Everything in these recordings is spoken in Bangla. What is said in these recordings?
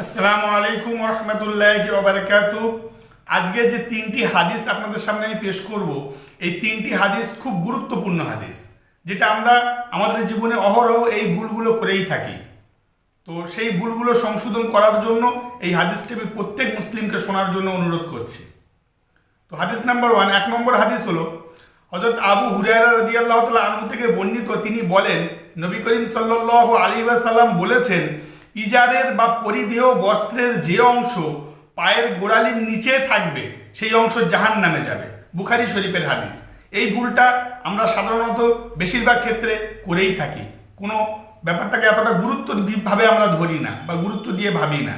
আসসালামু আলাইকুম রহমতুল্লাহি ওয়া বারাকাতুহু। আজকে যে তিনটি হাদিস আপনাদের সামনে আমি পেশ করব, এই তিনটি হাদিস খুব গুরুত্বপূর্ণ হাদিস, যেটা আমরা আমাদের জীবনে অহরহ এই ভুলগুলো করেই থাকি। তো সেই ভুলগুলো সংশোধন করার জন্য এই হাদিসটি আমি প্রত্যেক মুসলিমকে শোনার জন্য অনুরোধ করছি। তো হাদিস নাম্বার 1, 1 নম্বর হাদিস হলো হযরত আবু হুরায়রা রাদিয়াল্লাহু তাআলা আনহু থেকে বর্ণিত। তিনি বলেন, নবী করিম সাল্লাল্লাহু আলাইহি ওয়াসাল্লাম বলেছেন, ইজারের বা পরিধেয় বস্ত্রের যে অংশ পায়ের গোড়ালির নিচে থাকবে সেই অংশ জাহান্নামে যাবে। বুখারী শরীফের হাদিস। এই ভুলটা আমরা সাধারণত বেশিরভাগ ক্ষেত্রে করেই থাকি, কোনো ব্যাপারটাকে এতটা গুরুত্বভাবে আমরা ধরি না বা গুরুত্ব দিয়ে ভাবি না।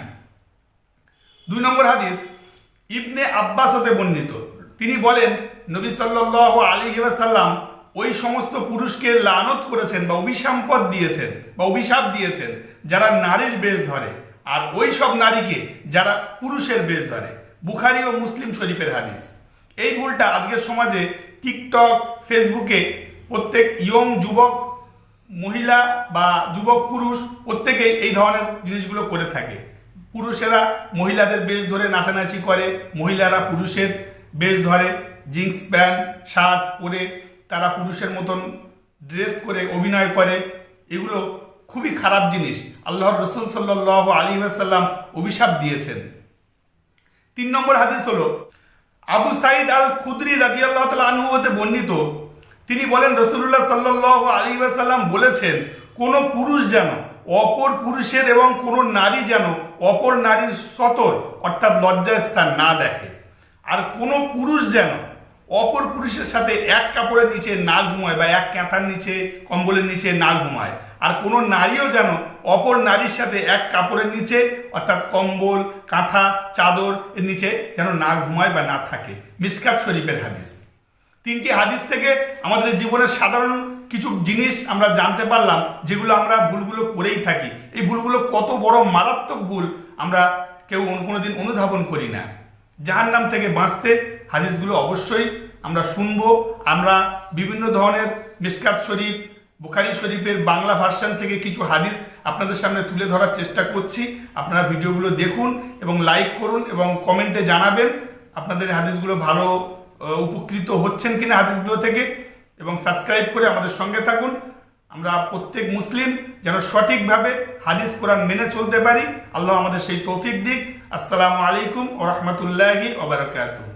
2 নম্বর হাদিস ইবনে আব্বাস হতে বর্ণিত। তিনি বলেন, নবী সাল্লাল্লাহু আলাইহি ওয়াসাল্লাম ওই সমস্ত পুরুষকে লানত করেছেন বা অভিসম্পদ দিয়েছেন বা অভিশাপ দিয়েছেন যারা নারীর বেশ ধরে, আর ওই সব নারীকে যারা পুরুষের বেশ ধরে। বুখারী ও মুসলিম শরীফের হাদিস। এই ভুলটা আজকের সমাজে টিকটক, ফেসবুকে প্রত্যেক ইয়ং যুবক মহিলা বা যুবক পুরুষ প্রত্যেকেই এই ধরনের জিনিসগুলো করে থাকে। পুরুষেরা মহিলাদের বেশ ধরে নাচানাচি করে, মহিলারা পুরুষের বেশ ধরে, জিন্স প্যান্ট শার্ট পরে তারা পুরুষের মতন ড্রেস করে অভিনয় করে। এগুলো খুবই খারাপ জিনিস। আল্লাহর রাসূল সাল্লাল্লাহু আলাইহি ওয়াসাল্লাম অভিশাপ দিয়েছেন। 3 নম্বর হাদিস হলো আবু সাঈদ আল খুদরি রাদিয়াল্লাহু তাআলা আনহু হতে বর্ণিত। তিনি বলেন, রাসূলুল্লাহ সাল্লাল্লাহু আলাইহি ওয়াসাল্লাম বলেছেন, কোনো পুরুষ যেন অপর পুরুষের এবং কোনো নারী যেন অপর নারীর সতর অর্থাৎ লজ্জাস্থান না দেখে, আর কোনো পুরুষ যেন অপর পুরুষের সাথে এক কাপড়ের নিচে না ঘুমায় বা এক কাঁথার নিচে কম্বলের নিচে না ঘুমায়, আর কোনো নারীও যেন অপর নারীর সাথে এক কাপড়ের নিচে অর্থাৎ কম্বল, কাঁথা, চাদর এর নিচে যেন না ঘুমায় বা না থাকে। মিশকাত শরীফের হাদিস। 3টি হাদিস থেকে আমাদের জীবনের সাধারণ কিছু জিনিস আমরা জানতে পারলাম, যেগুলো আমরা ভুলগুলো করেই থাকি। এই ভুলগুলো কত বড় মারাত্মক ভুল আমরা কেউ কোনোদিন অনুধাবন করি না। জাহান্নাম থেকে বাঁচতে হাদিসগুলো অবশ্যই আমরা শুনবো। আমরা বিভিন্ন ধরনের মিশকাত শরীফ, বুখারী শরীফের বাংলা ভার্সন থেকে কিছু হাদিস আপনাদের সামনে তুলে ধরার চেষ্টা করছি। আপনারা ভিডিওগুলো দেখুন এবং লাইক করুন এবং কমেন্টে জানাবেন আপনাদের হাদিসগুলো ভালো উপকৃত হচ্ছেন কিনা হাদিসগুলো থেকে, এবং সাবস্ক্রাইব করে আমাদের সঙ্গে থাকুন। আমরা প্রত্যেক মুসলিম যেন সঠিকভাবে হাদিস কোরআন মেনে চলতে পারি। আল্লাহ আমাদের সেই তৌফিক দিক। আসসালামু আলাইকুম ওয়া রাহমাতুল্লাহি ওয়া বারাকাতুহু।